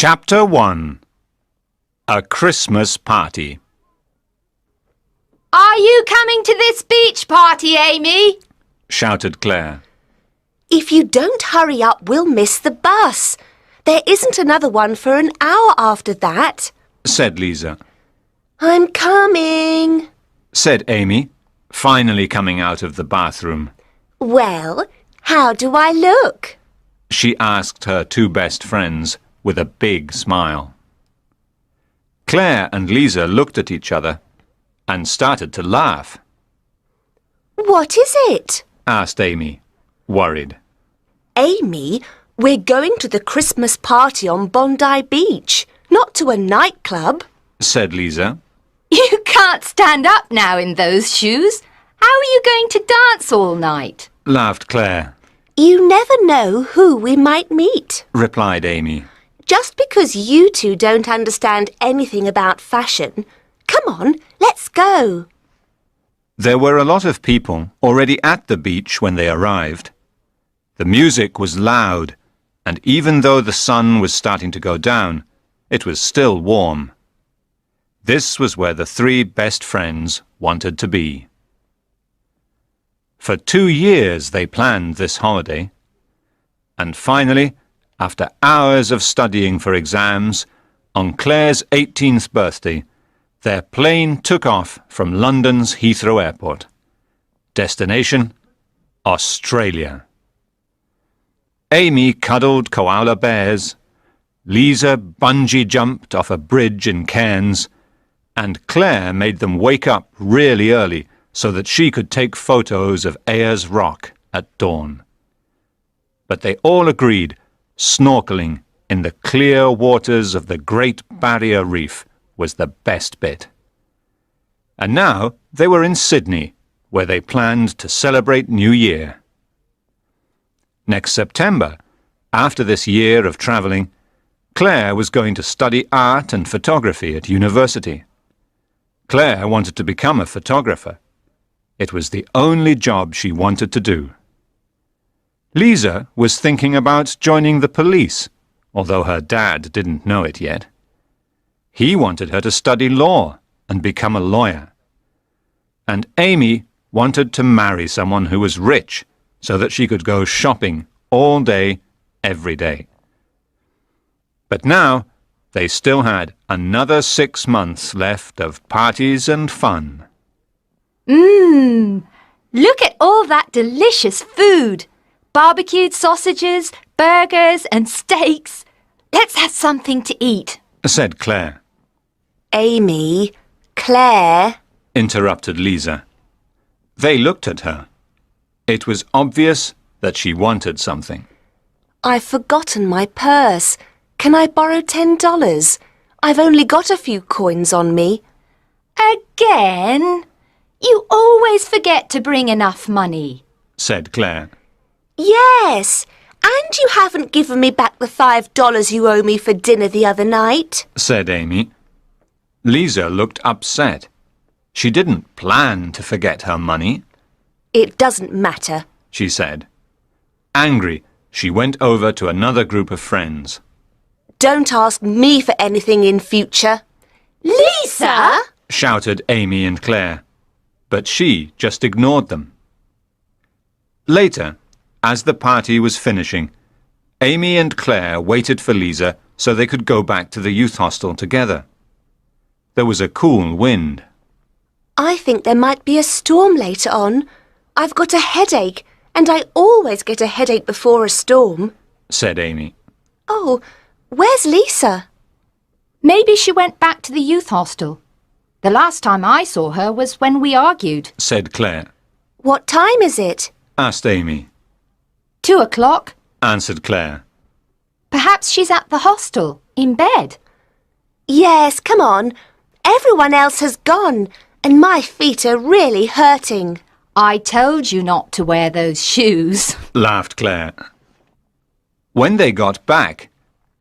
Chapter 1. A Christmas Party. Are you coming to this beach party, Amy? Shouted Claire. If you don't hurry up, we'll miss the bus. There isn't another one for an hour after that, Said Lisa. I'm coming. Said Amy, finally coming out of the bathroom. Well, how do I look? She asked her two best friends with a big smile. Claire and Lisa looked at each other and started to laugh. What is it? Asked Amy, worried. Amy, we're going to the Christmas party on Bondi Beach, not to a nightclub. Said Lisa. You can't stand up now in those shoes. How are you going to dance all night? Laughed Claire. You never know who we might meet. Replied Amy. Just because you two don't understand anything about fashion, come on, let's go. There were a lot of people already at the beach when they arrived. The music was loud, and even though the sun was starting to go down, it was still warm. This was where the three best friends wanted to be. For 2 years they planned this holiday, and finally, after hours of studying for exams, on Claire's 18th birthday, their plane took off from London's Heathrow Airport. Destination, Australia. Amy cuddled koala bears, Lisa bungee jumped off a bridge in Cairns, and Claire made them wake up really early so that she could take photos of Ayers Rock at dawn. But they all agreed snorkeling in the clear waters of the Great Barrier Reef was the best bit. And now they were in Sydney, where they planned to celebrate New Year. Next September, after this year of travelling, Claire was going to study art and photography at university. Claire wanted to become a photographer. It was the only job she wanted to do. Lisa was thinking about joining the police, although her dad didn't know it yet. He wanted her to study law and become a lawyer. And Amy wanted to marry someone who was rich so that she could go shopping all day, every day. But now they still had another 6 months left of parties and fun. Look at all that delicious food. Barbecued sausages, burgers and steaks. Let's have something to eat, Said Claire. Amy, Claire. Interrupted Lisa. They looked at her. It was obvious that she wanted something. I've forgotten my purse. Can I borrow $10? I've only got a few coins on me. Again? You always forget to bring enough money. Said Claire. Yes, and you haven't given me back the $5 you owe me for dinner the other night. Said Amy. Lisa looked upset. She didn't plan to forget her money. It doesn't matter, She said. Angry, she went over to another group of friends. Don't ask me for anything in future. Lisa? Shouted Amy and Claire, but she just ignored them. Later, as the party was finishing, Amy and Claire waited for Lisa so they could go back to the youth hostel together. There was a cool wind. I think there might be a storm later on. I've got a headache, and I always get a headache before a storm. Said Amy. Oh, where's Lisa? Maybe she went back to the youth hostel. The last time I saw her was when we argued. Said Claire. What time is it? Asked Amy. 2 o'clock. Answered Claire. Perhaps she's at the hostel, in bed. Yes, come on. Everyone else has gone, and my feet are really hurting. I told you not to wear those shoes. Laughed Claire. When they got back,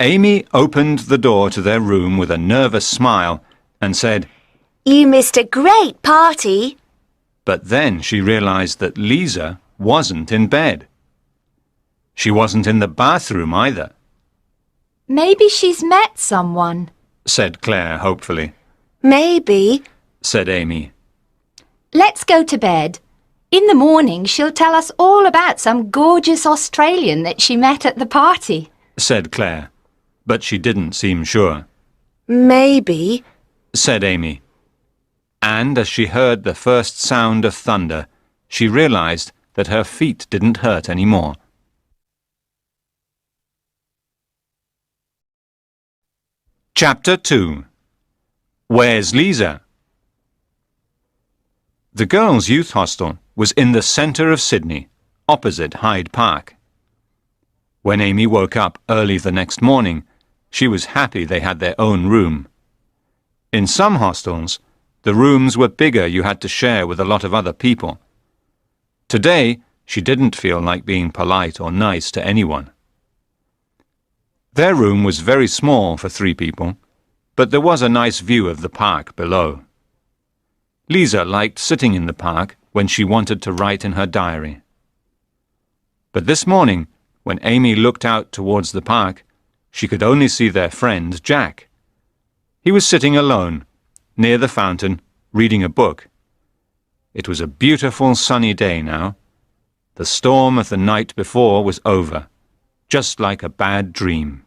Amy opened the door to their room with a nervous smile and said, You missed a great party. But then she realized that Lisa wasn't in bed. She wasn't in the bathroom either. Maybe she's met someone, said Claire hopefully. Maybe. Said Amy. Let's go to bed. In the morning she'll tell us all about some gorgeous Australian that she met at the party, Said Claire, but she didn't seem sure. Maybe. Said Amy. And as she heard the first sound of thunder, she realized that her feet didn't hurt any more. Chapter 2. Where's Lisa? The girls' youth hostel was in the centre of Sydney, opposite Hyde Park. When Amy woke up early the next morning, she was happy they had their own room. In some hostels, the rooms were bigger you had to share with a lot of other people. Today, she didn't feel like being polite or nice to anyone. Their room was very small for 3 people, but there was a nice view of the park below. Lisa liked sitting in the park when she wanted to write in her diary. But this morning, when Amy looked out towards the park, she could only see their friend Jack. He was sitting alone, near the fountain, reading a book. It was a beautiful sunny day now. The storm of the night before was over, just like a bad dream.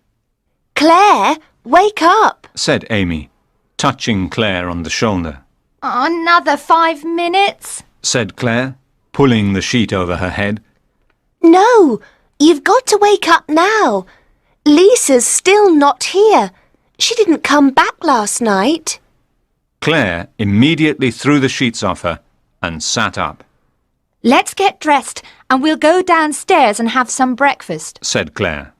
Claire, wake up! Said Amy, touching Claire on the shoulder. Another 5 minutes? Said Claire, pulling the sheet over her head. No, you've got to wake up now. Lisa's still not here. She didn't come back last night. Claire immediately threw the sheets off her and sat up. Let's get dressed and we'll go downstairs and have some breakfast. Said Claire.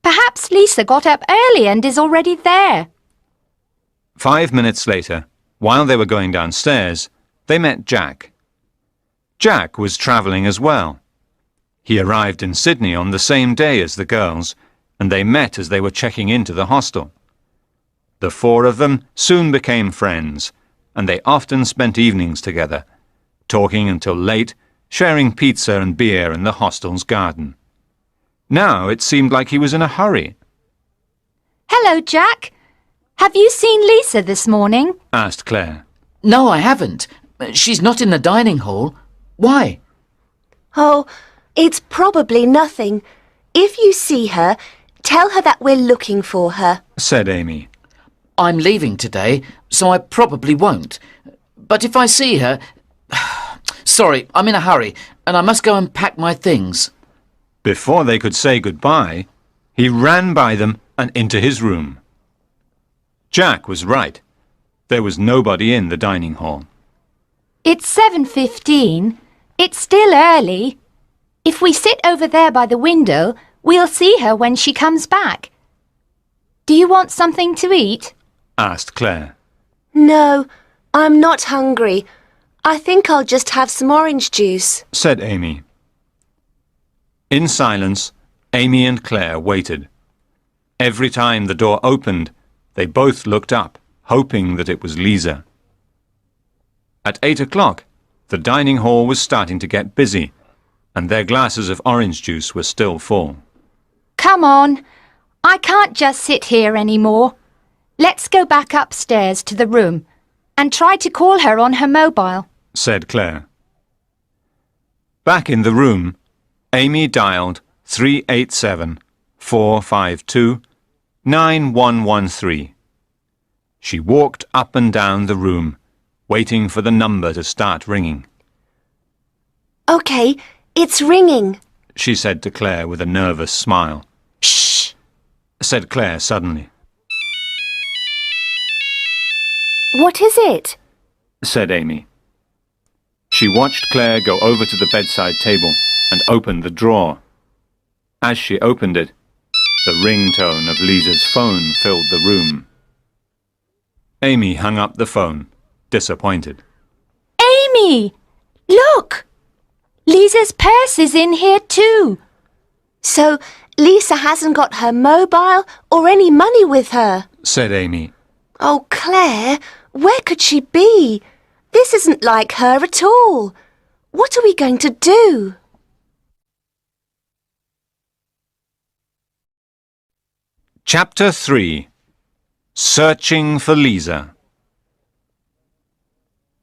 Perhaps Lisa got up early and is already there. 5 minutes later, while they were going downstairs, they met Jack. Jack was travelling as well. He arrived in Sydney on the same day as the girls, and they met as they were checking into the hostel. The 4 of them soon became friends, and they often spent evenings together, talking until late, sharing pizza and beer in the hostel's garden. Now it seemed like he was in a hurry. Hello, Jack. Have you seen Lisa this morning? Asked Claire. No, I haven't. She's not in the dining hall. Why? Oh, it's probably nothing. If you see her, tell her that we're looking for her. Said Amy. I'm leaving today, so I probably won't. But if I see her... Sorry, I'm in a hurry, and I must go and pack my things. Before they could say goodbye, he ran by them and into his room. Jack was right. There was nobody in the dining hall. It's 7:15. It's still early. If we sit over there by the window, we'll see her when she comes back. Do you want something to eat? Asked Claire. No, I'm not hungry. I think I'll just have some orange juice. Said Amy. In silence, Amy and Claire waited. Every time the door opened, they both looked up, hoping that it was Lisa. At 8 o'clock, the dining hall was starting to get busy, and their glasses of orange juice were still full. Come on. I can't just sit here anymore. Let's go back upstairs to the room and try to call her on her mobile, said Claire. Back in the room, Amy dialed 387-452-9113. She walked up and down the room, waiting for the number to start ringing. OK, it's ringing. She said to Claire with a nervous smile. Shh, said Claire suddenly. What is it? Said Amy. She watched Claire go over to the bedside table and open the drawer. As she opened it, the ringtone of Lisa's phone filled the room. Amy hung up the phone, disappointed. Amy! Look! Lisa's purse is in here too. So Lisa hasn't got her mobile or any money with her, said Amy. Oh, Claire, where could she be? This isn't like her at all. What are we going to do? Chapter 3. Searching for Lisa.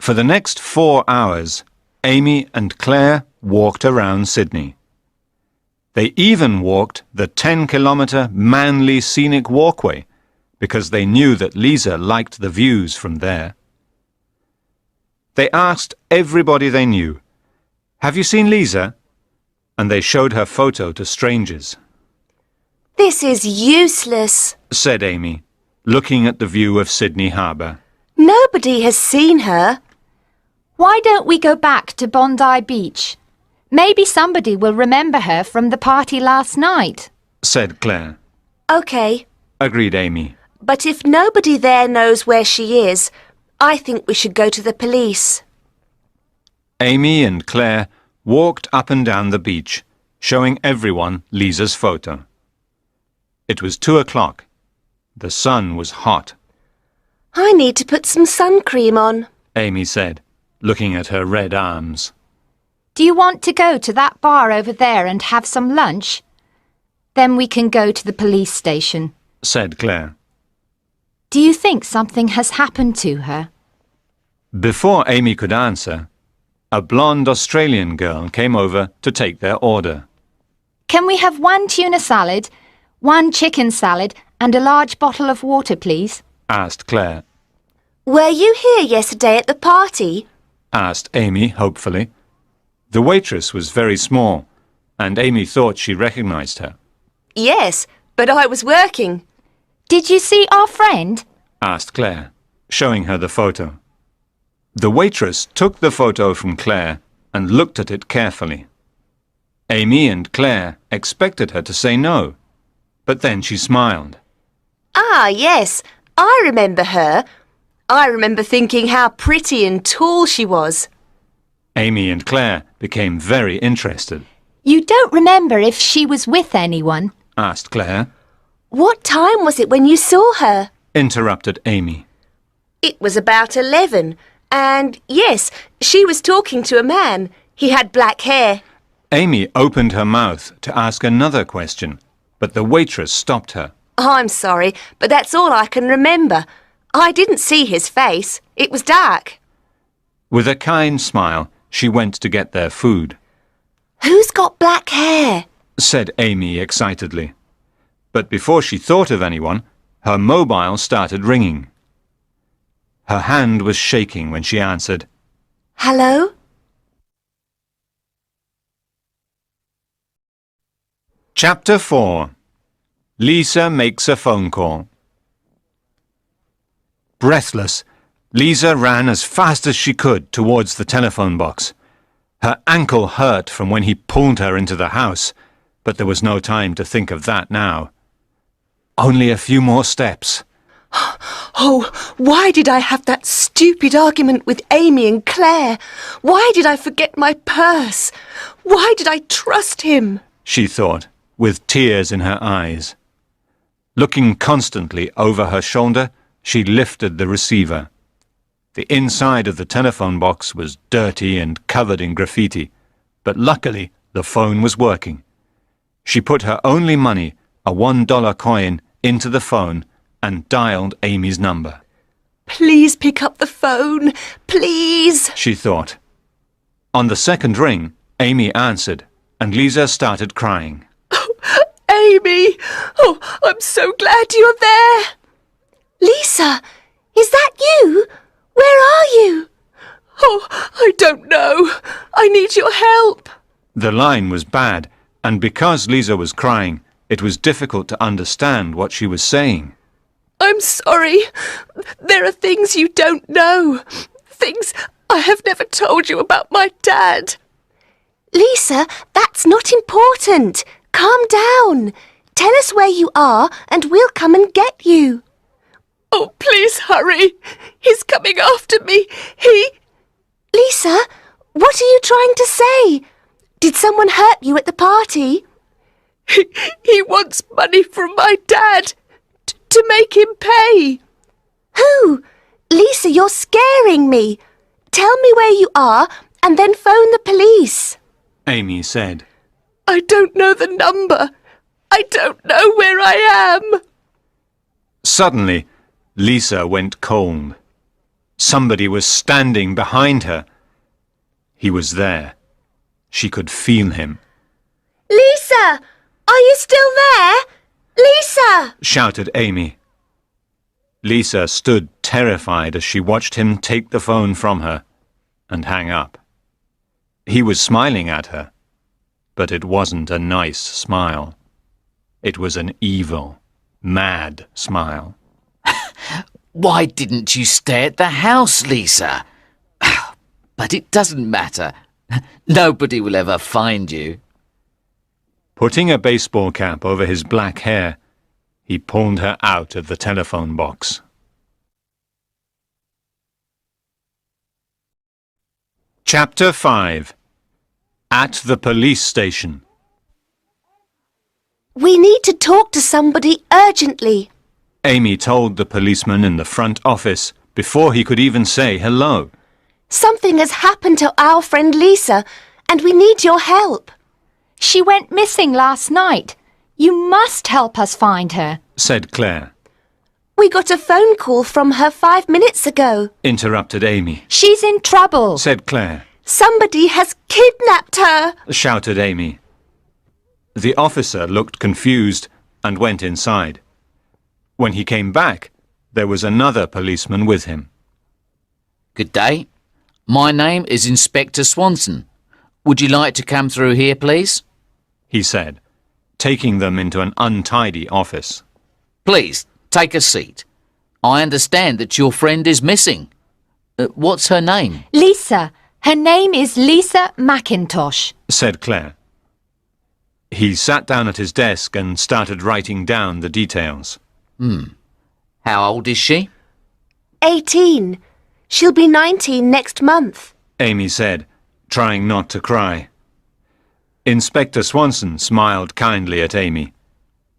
For the next 4 hours, Amy and Claire walked around Sydney. They even walked the 10-kilometre Manly Scenic Walkway because they knew that Lisa liked the views from there. They asked everybody they knew, "Have you seen Lisa?" And they showed her photo to strangers. This is useless, Said Amy, looking at the view of Sydney Harbour. Nobody has seen her. Why don't we go back to Bondi Beach? Maybe somebody will remember her from the party last night. Said Claire. OK, Agreed Amy. but if nobody there knows where she is, I think we should go to the police. Amy and Claire walked up and down the beach, showing everyone Lisa's photo. It was 2 o'clock. The sun was hot. I need to put some sun cream on. Amy said, looking at her red arms. Do you want to go to that bar over there and have some lunch? Then we can go to the police station. Said Claire. Do you think something has happened to her? Before Amy could answer, a blonde Australian girl came over to take their order. Can we have 1 tuna salad, 1 chicken salad and a large bottle of water, please? Asked Claire. Were you here yesterday at the party? Asked Amy hopefully. The waitress was very small, and Amy thought she recognized her. Yes, but I was working. Did you see our friend? Asked Claire, showing her the photo. The waitress took the photo from Claire and looked at it carefully. Amy and Claire expected her to say no, but then she smiled. Ah, yes, I remember her. I remember thinking how pretty and tall she was. Amy and Claire became very interested. You don't remember if she was with anyone? Asked Claire. What time was it when you saw her? Interrupted Amy. It was about 11. And, yes, she was talking to a man. He had black hair. Amy opened her mouth to ask another question, but the waitress stopped her. I'm sorry, but that's all I can remember. I didn't see his face. It was dark. With a kind smile, she went to get their food. Who's got black hair? Said Amy excitedly. But before she thought of anyone, her mobile started ringing. Her hand was shaking when she answered. Hello? Chapter 4. Lisa makes a phone call. Breathless, Lisa ran as fast as she could towards the telephone box. Her ankle hurt from when he pulled her into the house, but there was no time to think of that now. Only a few more steps. Oh, why did I have that stupid argument with Amy and Claire? Why did I forget my purse? Why did I trust him? She thought, with tears in her eyes. Looking constantly over her shoulder, she lifted the receiver. The inside of the telephone box was dirty and covered in graffiti, but luckily the phone was working. She put her only money, a $1 coin, into the phone and dialed Amy's number. Please pick up the phone, please, she thought. On the second ring, Amy answered, and Lisa started crying. Amy! Oh, I'm so glad you're there. Lisa, is that you? Where are you? Oh, I don't know. I need your help. The line was bad, and because Lisa was crying, it was difficult to understand what she was saying. I'm sorry. There are things you don't know. Things I have never told you about my dad. Lisa, that's not important. Calm down. Tell us where you are and we'll come and get you. Oh, please hurry. He's coming after me. Lisa, what are you trying to say? Did someone hurt you at the party? He wants money from my dad to make him pay. Who? Lisa, you're scaring me. Tell me where you are and then phone the police. Amy said. I don't know the number. I don't know where I am. Suddenly, Lisa went cold. Somebody was standing behind her. He was there. She could feel him. Lisa! Are you still there? Lisa! Shouted Amy. Lisa stood terrified as she watched him take the phone from her and hang up. He was smiling at her, but it wasn't a nice smile. It was an evil, mad smile. Why didn't you stay at the house, Lisa? But it doesn't matter. Nobody will ever find you. Putting a baseball cap over his black hair, he pulled her out of the telephone box. Chapter 5. At the police station. We need to talk to somebody urgently. Amy told the policeman in the front office before he could even say hello. Something has happened to our friend Lisa, and we need your help. She went missing last night. You must help us find her. Said Claire. We got a phone call from her 5 minutes ago. Interrupted Amy. She's in trouble. Said Claire. Somebody has kidnapped her. Shouted Amy. The officer looked confused and went inside. When he came back, there was another policeman with him. Good day. My name is Inspector Swanson. Would you like to come through here, please? He said, taking them into an untidy office. Please, take a seat. I understand that your friend is missing. What's her name? Lisa. Her name is Lisa McIntosh. Said Claire. He sat down at his desk and started writing down the details. How old is she? 18. She'll be 19 next month. Amy said, trying not to cry. Inspector Swanson smiled kindly at Amy.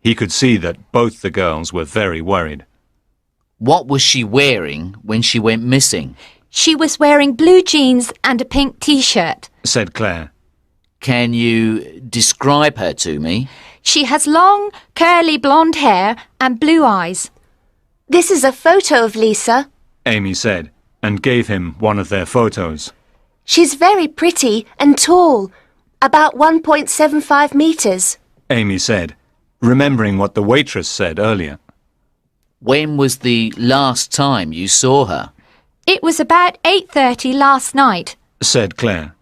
He could see that both the girls were very worried. What was she wearing when she went missing? She was wearing blue jeans and a pink t-shirt. Said Claire. Can you describe her to me? She has long, curly blonde hair and blue eyes. This is a photo of Lisa. Amy said, and gave him one of their photos. She's very pretty and tall, about 1.75 meters. Amy said, remembering what the waitress said earlier. When was the last time you saw her? It was about 8:30 last night. Said Claire.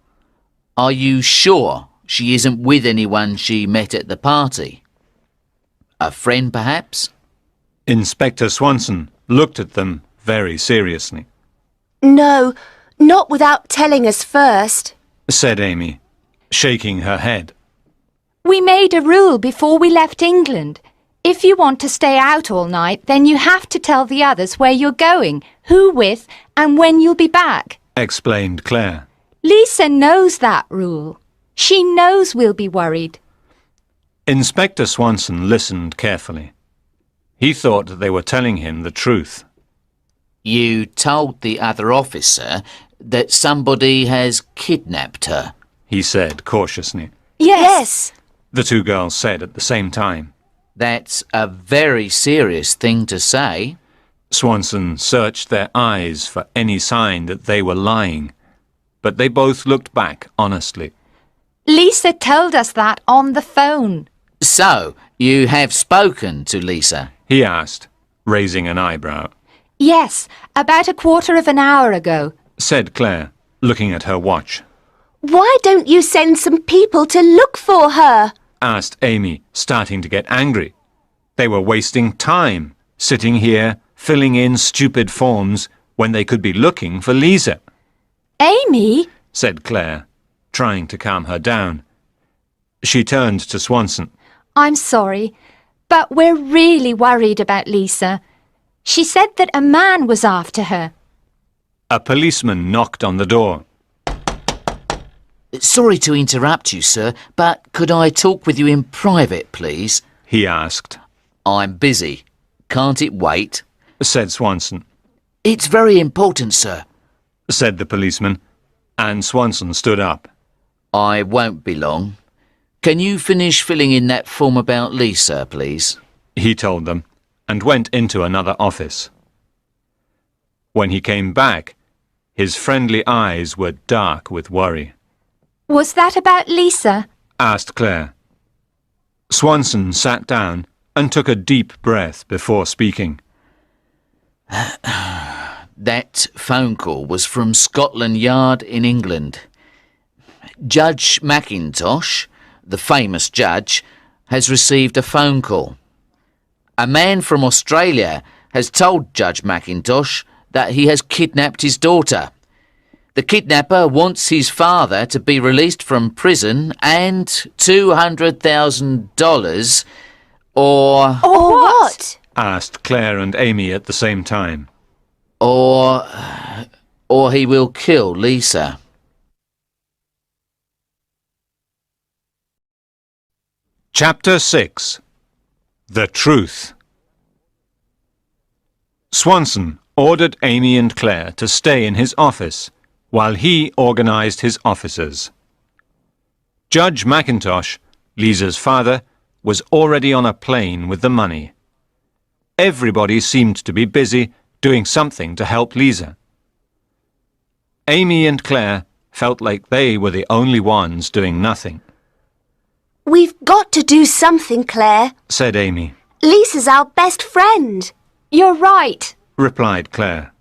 Are you sure she isn't with anyone she met at the party? A friend, perhaps? Inspector Swanson looked at them very seriously. No, not without telling us first. Said Amy, shaking her head. We made a rule before we left England. If you want to stay out all night, then you have to tell the others where you're going, who with, and when you'll be back. Explained Claire. Lisa knows that rule. She knows we'll be worried. Inspector Swanson listened carefully. He thought that they were telling him the truth. You told the other officer that somebody has kidnapped her. He said cautiously. Yes. The two girls said at the same time. That's a very serious thing to say. Swanson searched their eyes for any sign that they were lying, but they both looked back honestly. Lisa told us that on the phone. So, you have spoken to Lisa? He asked, raising an eyebrow. Yes, about a quarter of an hour ago. Said Claire, looking at her watch. Why don't you send some people to look for her? Asked Amy, starting to get angry. They were wasting time, sitting here, filling in stupid forms, when they could be looking for Lisa. Amy? Said Claire, trying to calm her down. She turned to Swanson. I'm sorry, but we're really worried about Lisa. She said that a man was after her. A policeman knocked on the door. Sorry to interrupt you, sir, but could I talk with you in private, please? He asked. I'm busy. Can't it wait? Said Swanson. It's very important, sir. Said the policeman, and Swanson stood up. I won't be long. Can you finish filling in that form about Lisa, please? He told them, and went into another office. When he came back, his friendly eyes were dark with worry. Was that about Lisa? Asked Claire. Swanson sat down and took a deep breath before speaking. That phone call was from Scotland Yard in England. Judge Mackintosh, the famous judge, has received a phone call. A man from Australia has told Judge Mackintosh that he has kidnapped his daughter. The kidnapper wants his father to be released from prison and $200,000 or... Or what? Asked Claire and Amy at the same time. Or he will kill Lisa. Chapter 6. The Truth. Swanson ordered Amy and Claire to stay in his office while he organised his officers. Judge Mackintosh, Lisa's father, was already on a plane with the money. Everybody seemed to be busy doing something to help Lisa. Amy and Claire felt like they were the only ones doing nothing. We've got to do something, Claire. Said Amy. Lisa's our best friend. You're right. Replied Claire.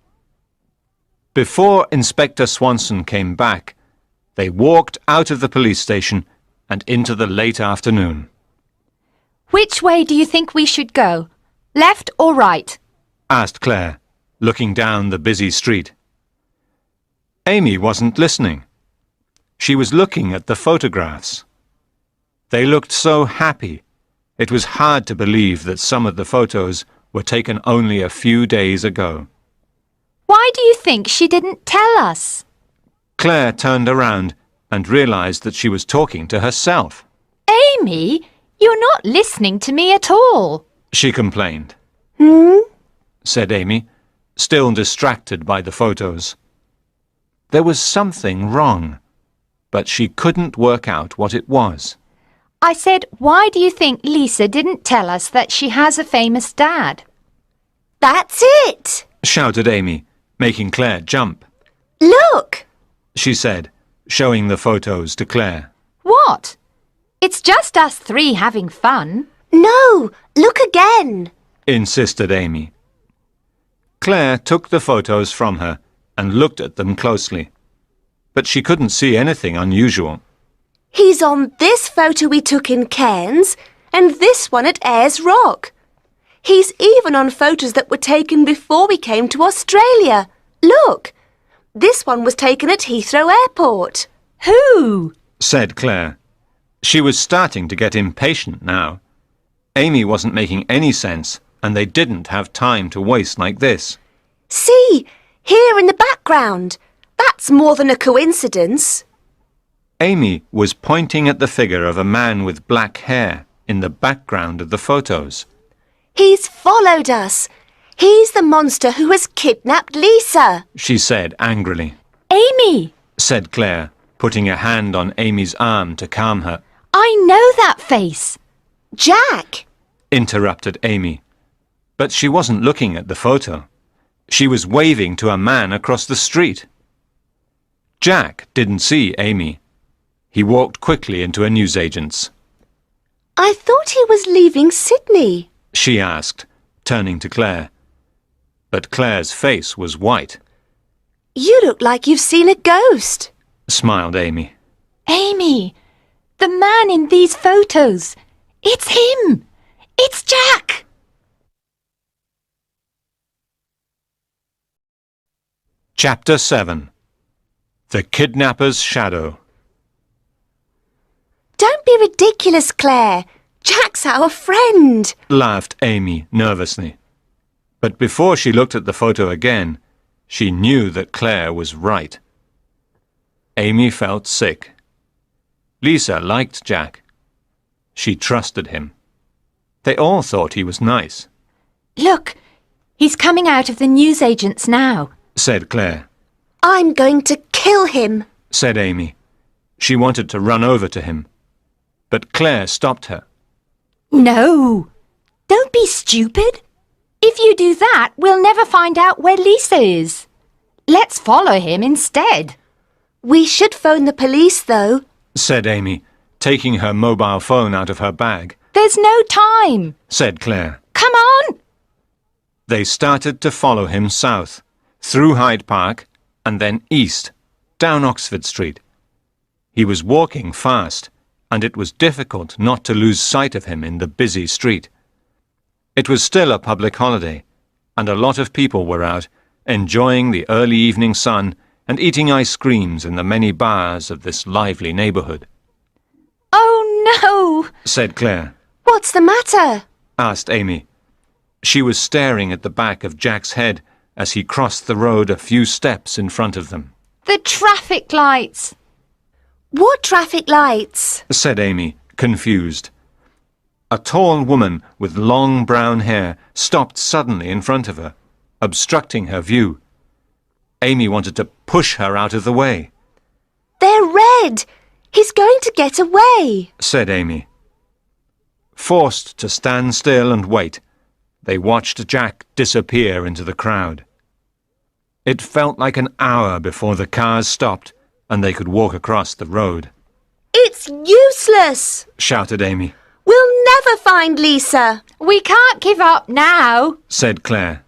Before Inspector Swanson came back, they walked out of the police station and into the late afternoon. Which way do you think we should go? Left or right? Asked Claire, looking down the busy street. Amy wasn't listening. She was looking at the photographs. They looked so happy. It was hard to believe that some of the photos were taken only a few days ago. Why do you think she didn't tell us? Claire turned around and realised that she was talking to herself. Amy, you're not listening to me at all. She complained. Said Amy, still distracted by the photos. There was something wrong, but she couldn't work out what it was. I said, why do you think Lisa didn't tell us that she has a famous dad? That's it! Shouted Amy, making Claire jump. Look! She said, showing the photos to Claire. What? It's just us three having fun. No, look again. Insisted Amy. Claire took the photos from her and looked at them closely, but she couldn't see anything unusual. He's on this photo we took in Cairns and this one at Ayers Rock. He's even on photos that were taken before we came to Australia. Look, this one was taken at Heathrow Airport. Who? Said Claire. She was starting to get impatient now. Amy wasn't making any sense, and they didn't have time to waste like this. See, here in the background. That's more than a coincidence. Amy was pointing at the figure of a man with black hair in the background of the photos. He's followed us. He's the monster who has kidnapped Lisa. She said angrily. Amy, Said Claire, putting a hand on Amy's arm to calm her. I know that face. Jack! Interrupted Amy. But she wasn't looking at the photo. She was waving to a man across the street. Jack didn't see Amy. He walked quickly into a newsagent's. I thought he was leaving Sydney. She asked, turning to Claire. But Claire's face was white. You look like you've seen a ghost. Smiled Amy. Amy, the man in these photos. It's him. It's Jack. Chapter 7. The Kidnapper's Shadow. Don't be ridiculous, Claire. Jack's our friend. Laughed Amy nervously. But before she looked at the photo again, she knew that Claire was right. Amy felt sick. Lisa liked Jack. She trusted him. They all thought he was nice. Look, he's coming out of the newsagent's now. Said Claire. I'm going to kill him. Said Amy. She wanted to run over to him. But Claire stopped her. No, don't be stupid. If you do that, we'll never find out where Lisa is. Let's follow him instead. We should phone the police, though, said Amy, taking her mobile phone out of her bag. There's no time, Said Claire. Come on! They started to follow him south, through Hyde Park, and then east, down Oxford Street. He was walking fast, and it was difficult not to lose sight of him in the busy street. It was still a public holiday, and a lot of people were out, enjoying the early evening sun and eating ice creams in the many bars of this lively neighbourhood. Oh no, Said Claire. What's the matter? Asked Amy. She was staring at the back of Jack's head as he crossed the road a few steps in front of them. The traffic lights. What traffic lights? Said Amy, confused. A tall woman with long brown hair stopped suddenly in front of her, obstructing her view. Amy wanted to push her out of the way. They're red. He's going to get away, Said Amy. Forced to stand still and wait, they watched Jack disappear into the crowd. It felt like an hour before the cars stopped and they could walk across the road. It's useless, Shouted Amy. We'll never find Lisa. We can't give up now, Said Claire.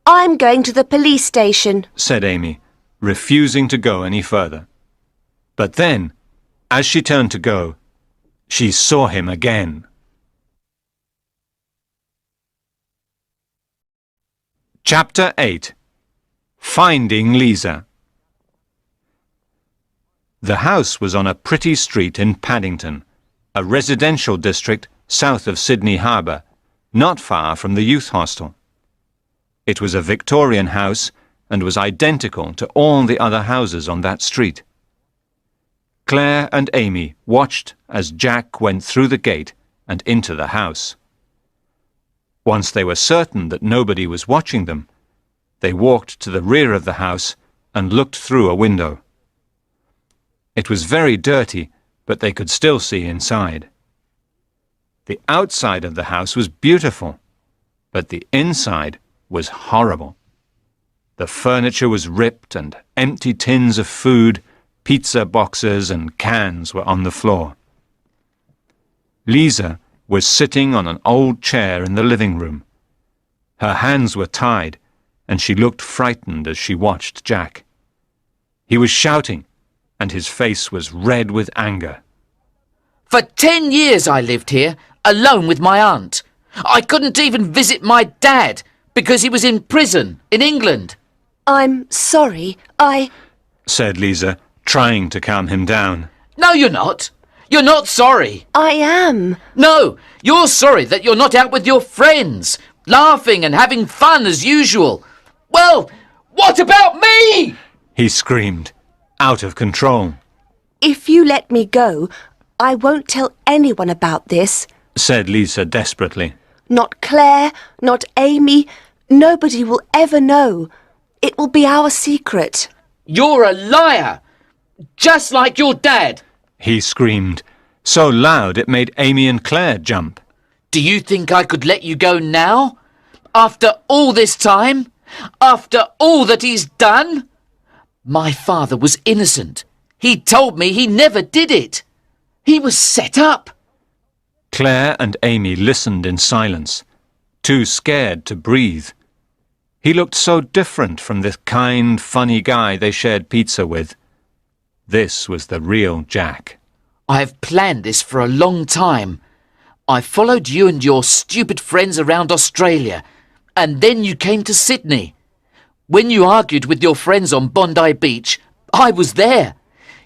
I'm going to the police station. Said Amy, refusing to go any further. But then, as she turned to go, she saw him again. Chapter 8. Finding Lisa. The house was on a pretty street in Paddington, a residential district south of Sydney Harbour, not far from the youth hostel. It was a Victorian house and was identical to all the other houses on that street. Claire and Amy watched as Jack went through the gate and into the house. Once they were certain that nobody was watching them, they walked to the rear of the house and looked through a window. It was very dirty, but they could still see inside. The outside of the house was beautiful, but the inside was horrible. The furniture was ripped and empty tins of food, pizza boxes and cans were on the floor. Lisa was sitting on an old chair in the living room. Her hands were tied, and she looked frightened as she watched Jack. He was shouting, and his face was red with anger. For 10 years I lived here, alone with my aunt. I couldn't even visit my dad because he was in prison in England. I'm sorry, said Lisa, trying to calm him down. No, you're not. You're not sorry. I am. No, you're sorry that you're not out with your friends, laughing and having fun as usual. Well, what about me? He screamed, out of control. If you let me go, I won't tell anyone about this. Said Lisa desperately. Not Claire, not Amy. Nobody will ever know. It will be our secret. You're a liar, just like your dad. He screamed, so loud it made Amy and Claire jump. Do you think I could let you go now? After all this time? After all that he's done? My father was innocent. He told me he never did it. He was set up. Claire and Amy listened in silence, too scared to breathe. He looked so different from the kind, funny guy they shared pizza with. This was the real Jack. I have planned this for a long time. I followed you and your stupid friends around Australia, and then you came to Sydney. When you argued with your friends on Bondi Beach, I was there.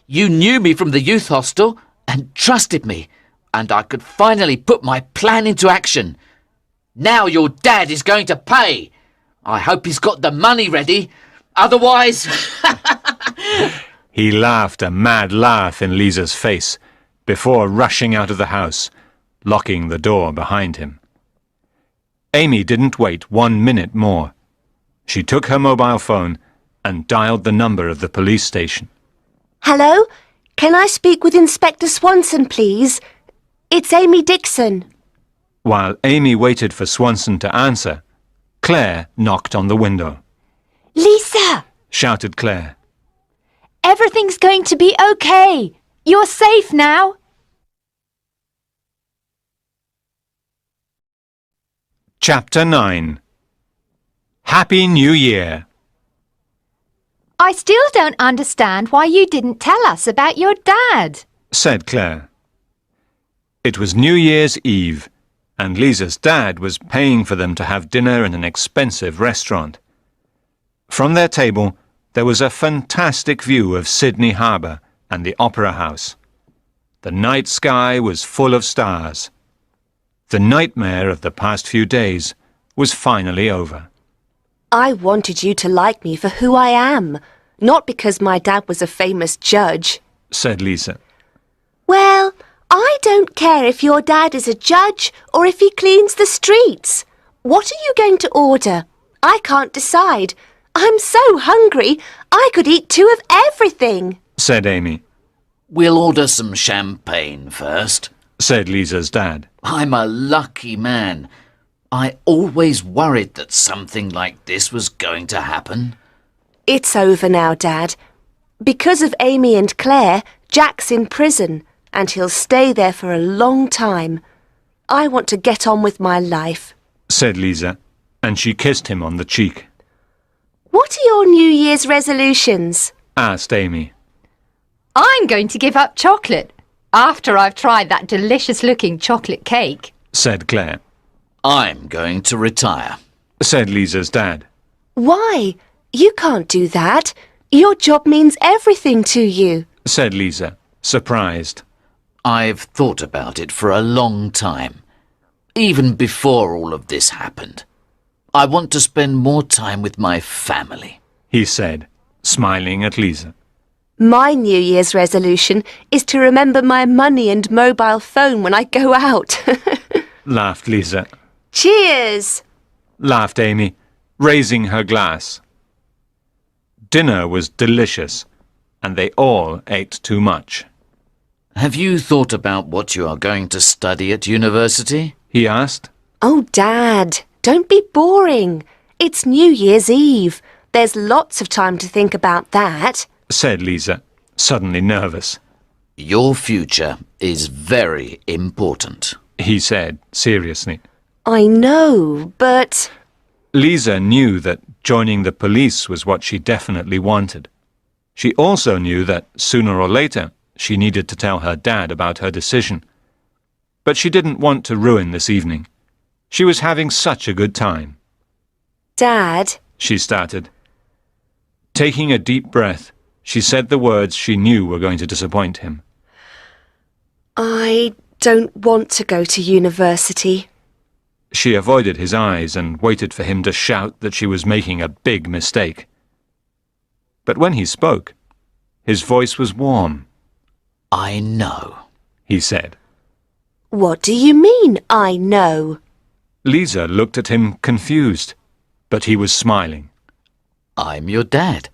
You knew me from the youth hostel and trusted me, and I could finally put my plan into action. Now your dad is going to pay. I hope he's got the money ready. Otherwise... He laughed a mad laugh in Lisa's face before rushing out of the house, locking the door behind him. Amy didn't wait 1 minute more. She took her mobile phone and dialed the number of the police station. Hello? Can I speak with Inspector Swanson, please? It's Amy Dixon. While Amy waited for Swanson to answer, Claire knocked on the window. Lisa! Shouted Claire. Everything's going to be okay. You're safe now. Chapter 9. Happy New Year. I still don't understand why you didn't tell us about your dad, Said Claire. It was New Year's Eve, and Lisa's dad was paying for them to have dinner in an expensive restaurant. From their table, there was a fantastic view of Sydney Harbour and the Opera House. The night sky was full of stars. The nightmare of the past few days was finally over. I wanted you to like me for who I am, not because my dad was a famous judge, Said Lisa. Well, I don't care if your dad is a judge or if he cleans the streets. What are you going to order? I can't decide. I'm so hungry, I could eat 2 of everything, Said Amy. We'll order some champagne first. Said Lisa's dad. I'm a lucky man. I always worried that something like this was going to happen. It's over now, Dad. Because of Amy and Claire, Jack's in prison, and he'll stay there for a long time. I want to get on with my life, Said Lisa, and she kissed him on the cheek. What are your New Year's resolutions? Asked Amy. I'm going to give up chocolate after I've tried that delicious-looking chocolate cake. Said Claire. I'm going to retire. Said Lisa's dad. Why? You can't do that. Your job means everything to you. Said Lisa, surprised. I've thought about it for a long time, even before all of this happened. I want to spend more time with my family, He said, smiling at Lisa. My New Year's resolution is to remember my money and mobile phone when I go out. Laughed Lisa. Cheers! Laughed Amy, raising her glass. Dinner was delicious, and they all ate too much. Have you thought about what you are going to study at university? He asked. Oh, Dad, don't be boring. It's New Year's Eve. There's lots of time to think about that. Said Lisa, suddenly nervous. Your future is very important. He said, seriously. I know, but... Lisa knew that joining the police was what she definitely wanted. She also knew that sooner or later she needed to tell her dad about her decision. But she didn't want to ruin this evening. She was having such a good time. Dad, She started. Taking a deep breath, she said the words she knew were going to disappoint him. I don't want to go to university. She avoided his eyes and waited for him to shout that she was making a big mistake. But when he spoke, his voice was warm. I know. He said. What do you mean, I know? Lisa looked at him confused, but he was smiling. I'm your dad.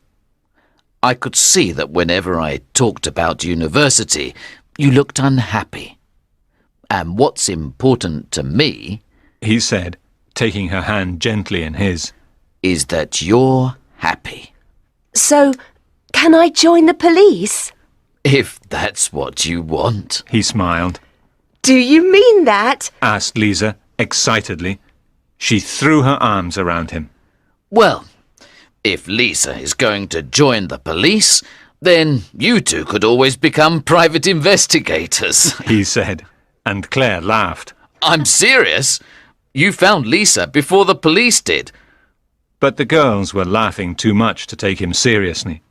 I could see that whenever I talked about university, you looked unhappy. And what's important to me, He said, taking her hand gently in his, is that you're happy. So, can I join the police? If that's what you want. He smiled. Do you mean that? Asked Lisa, excitedly. She threw her arms around him. Well, if Lisa is going to join the police, then you two could always become private investigators. He said, and Claire laughed. I'm serious. You found Lisa before the police did. But the girls were laughing too much to take him seriously.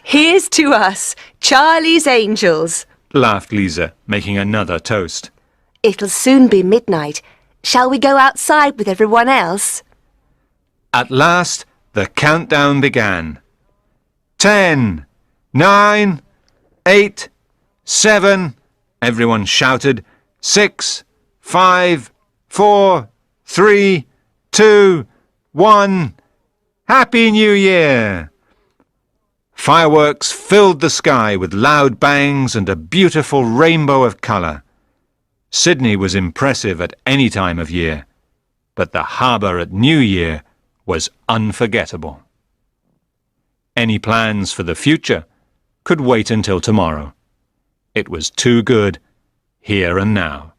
Here's to us, Charlie's Angels. Laughed Lisa, making another toast. It'll soon be midnight. Shall we go outside with everyone else? At last, the countdown began. 10, 9, 8, 7, everyone shouted. 6, 5, 4, 3, 2, 1. Happy New Year! Fireworks filled the sky with loud bangs and a beautiful rainbow of colour. Sydney was impressive at any time of year. but the harbour at New Year was unforgettable. Any plans for the future could wait until tomorrow. It was too good here and now.